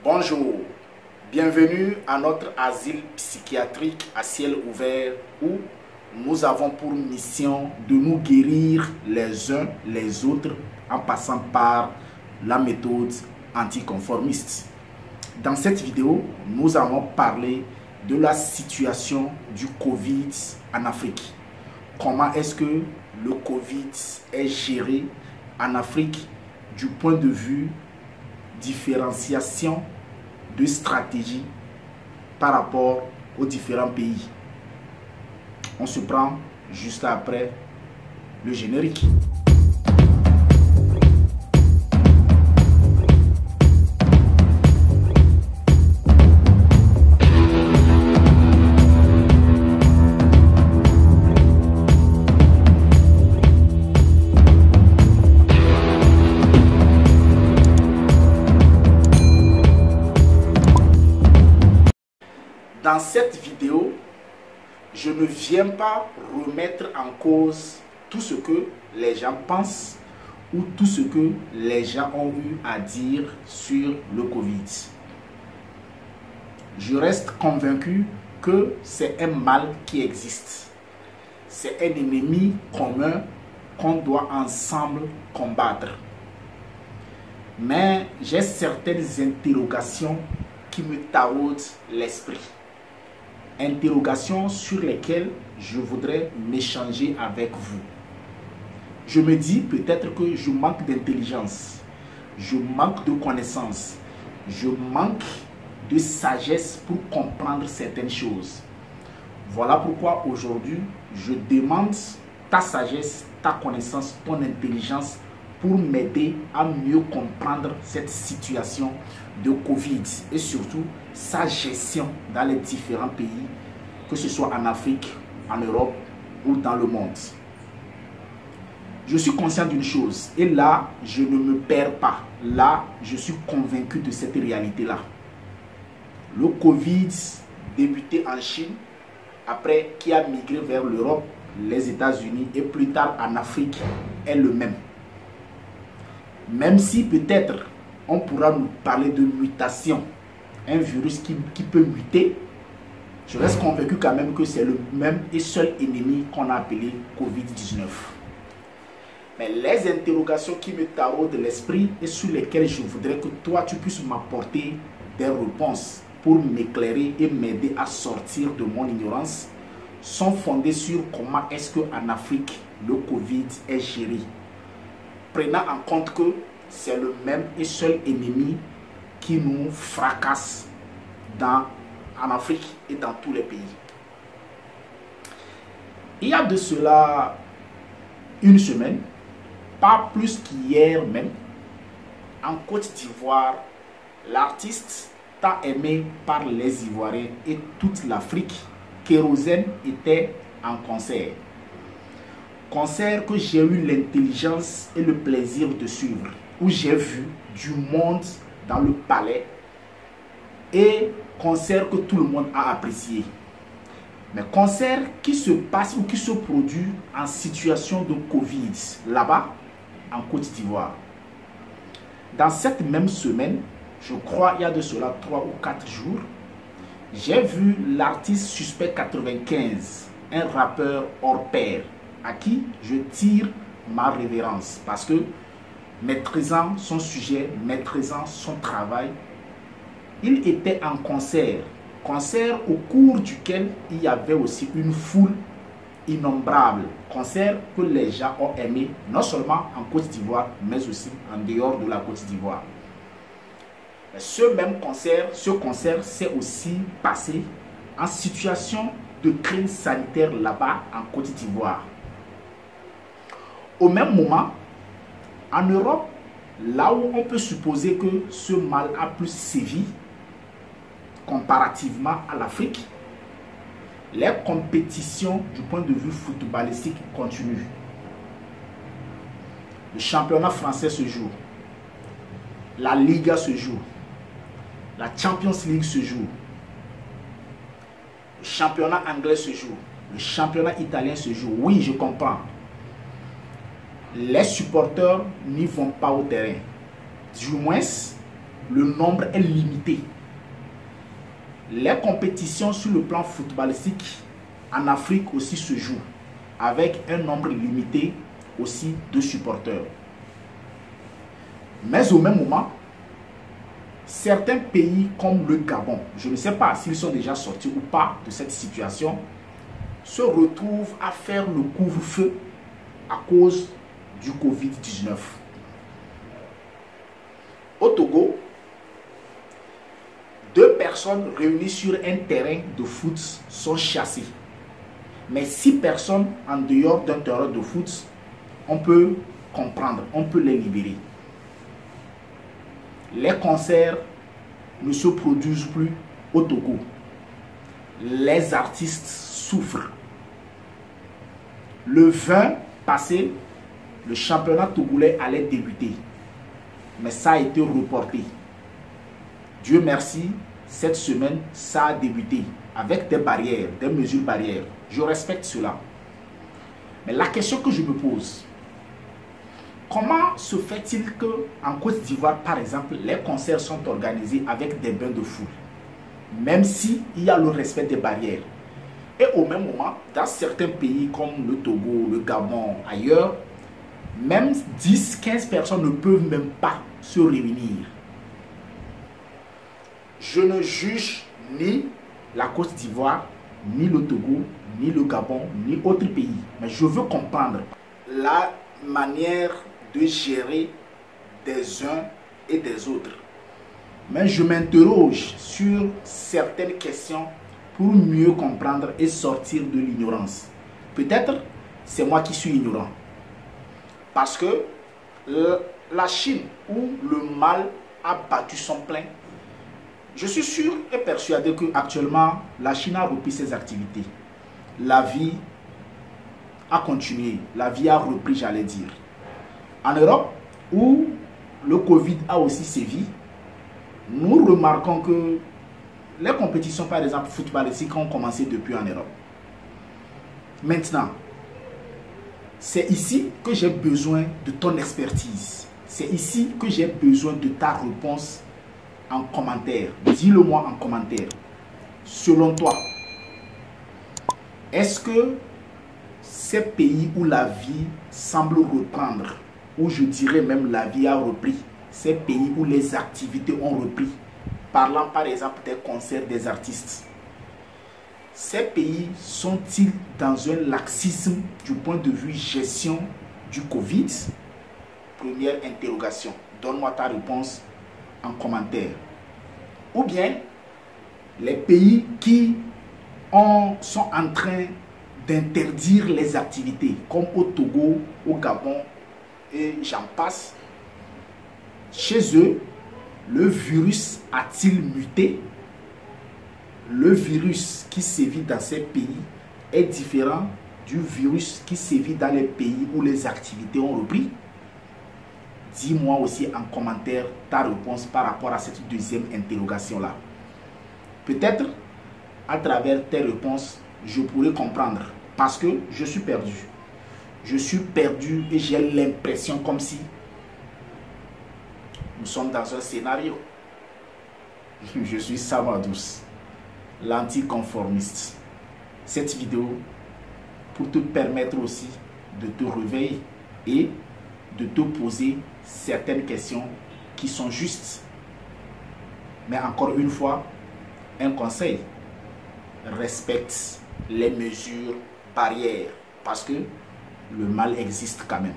Bonjour, bienvenue à notre asile psychiatrique à ciel ouvert où nous avons pour mission de nous guérir les uns les autres en passant par la méthode anticonformiste. Dans cette vidéo, nous allons parler de la situation du Covid en Afrique. Comment est-ce que le Covid est géré en Afrique du point de vue différenciation de stratégie par rapport aux différents pays. On se prend juste après le générique. Dans cette vidéo, je ne viens pas remettre en cause tout ce que les gens pensent ou tout ce que les gens ont eu à dire sur le Covid. Je reste convaincu que c'est un mal qui existe. C'est un ennemi commun qu'on doit ensemble combattre. Mais j'ai certaines interrogations qui me taraudent l'esprit. Interrogations sur lesquelles je voudrais m'échanger avec vous. Je me dis peut-être que je manque d'intelligence, je manque de connaissances, je manque de sagesse pour comprendre certaines choses. Voilà pourquoi aujourd'hui, je demande ta sagesse, ta connaissance, ton intelligence pour m'aider à mieux comprendre cette situation de Covid et surtout sa gestion dans les différents pays, que ce soit en Afrique, en Europe ou dans le monde. Je suis conscient d'une chose et là, je ne me perds pas. Là, je suis convaincu de cette réalité-là. Le Covid débuté en Chine, après qui a migré vers l'Europe, les États-Unis et plus tard en Afrique est le même. Même si peut-être on pourra nous parler de mutation, un virus qui peut muter, je reste convaincu quand même que c'est le même et seul ennemi qu'on a appelé Covid-19. Mais les interrogations qui me taraudent l'esprit et sur lesquelles je voudrais que toi tu puisses m'apporter des réponses pour m'éclairer et m'aider à sortir de mon ignorance sont fondées sur comment est-ce qu'en Afrique le Covid est géré. Prenant en compte que c'est le même et seul ennemi qui nous fracasse en Afrique et dans tous les pays. Il y a de cela une semaine, pas plus qu'hier même, en Côte d'Ivoire, l'artiste tant aimé par les Ivoiriens et toute l'Afrique, Kérosène, était en concert. Concert que j'ai eu l'intelligence et le plaisir de suivre, où j'ai vu du monde dans le palais et concert que tout le monde a apprécié. Mais concert qui se passe ou qui se produit en situation de Covid, là-bas, en Côte d'Ivoire. Dans cette même semaine, je crois il y a de cela 3 ou 4 jours, j'ai vu l'artiste Suspect 95, un rappeur hors pair, à qui je tire ma révérence parce que maîtrisant son sujet, maîtrisant son travail, il était en concert au cours duquel il y avait aussi une foule innombrable, concert que les gens ont aimé non seulement en Côte d'Ivoire mais aussi en dehors de la Côte d'Ivoire. Ce même concert, s'est aussi passé en situation de crise sanitaire là-bas en Côte d'Ivoire. Au même moment, en Europe, là où on peut supposer que ce mal a plus sévi comparativement à l'Afrique, les compétitions du point de vue footballistique continuent. Le championnat français se joue, la Liga se joue, la Champions League se joue, le championnat anglais se joue, le championnat italien se joue. Oui, je comprends. Les supporters n'y vont pas au terrain. Du moins, le nombre est limité. Les compétitions sur le plan footballistique en Afrique aussi se jouent avec un nombre limité aussi de supporters. Mais au même moment, certains pays comme le Gabon, je ne sais pas s'ils sont déjà sortis ou pas de cette situation, se retrouvent à faire le couvre-feu à cause du Covid-19. Au Togo, 2 personnes réunies sur un terrain de foot sont chassées. Mais 6 personnes en dehors d'un terrain de foot, on peut comprendre, on peut les libérer. Les concerts ne se produisent plus au Togo. Les artistes souffrent. Le 20 passé, le championnat togolais allait débuter. Mais ça a été reporté. Dieu merci, cette semaine, ça a débuté avec des barrières, des mesures barrières. Je respecte cela. Mais la question que je me pose, comment se fait-il qu'en Côte d'Ivoire, par exemple, les concerts sont organisés avec des bains de foule, même s'il y a le respect des barrières? Et au même moment, dans certains pays comme le Togo, le Gabon, ailleurs, même 10-15 personnes ne peuvent même pas se réunir. Je ne juge ni la Côte d'Ivoire, ni le Togo, ni le Gabon, ni autre pays. Mais je veux comprendre la manière de gérer des uns et des autres. Mais je m'interroge sur certaines questions pour mieux comprendre et sortir de l'ignorance. Peut-être c'est moi qui suis ignorant. Parce que la Chine, où le mal a battu son plein, je suis sûr et persuadé qu'actuellement, la Chine a repris ses activités. La vie a continué, la vie a repris, j'allais dire. En Europe, où le Covid a aussi sévi, nous remarquons que les compétitions, par exemple, footballistiques ont commencé depuis en Europe. Maintenant, c'est ici que j'ai besoin de ton expertise. C'est ici que j'ai besoin de ta réponse en commentaire. Dis-le-moi en commentaire. Selon toi, est-ce que ces pays où la vie semble reprendre, où je dirais même la vie a repris, ces pays où les activités ont repris, parlant par exemple des concerts des artistes, ces pays sont-ils dans un laxisme du point de vue gestion du Covid? Première interrogation. Donne-moi ta réponse en commentaire. Ou bien, les pays qui sont en train d'interdire les activités, comme au Togo, au Gabon, et j'en passe, chez eux, le virus a-t-il muté? Le virus qui sévit dans ces pays est différent du virus qui sévit dans les pays où les activités ont repris? Dis-moi aussi en commentaire ta réponse par rapport à cette deuxième interrogation-là. Peut-être, à travers tes réponses, je pourrais comprendre. Parce que je suis perdu. Je suis perdu et j'ai l'impression comme si nous sommes dans un scénario. Je suis Samadous, l'anticonformiste. Cette vidéo pour te permettre aussi de te réveiller et de te poser certaines questions qui sont justes. Mais encore une fois, un conseil, respecte les mesures barrières parce que le mal existe quand même.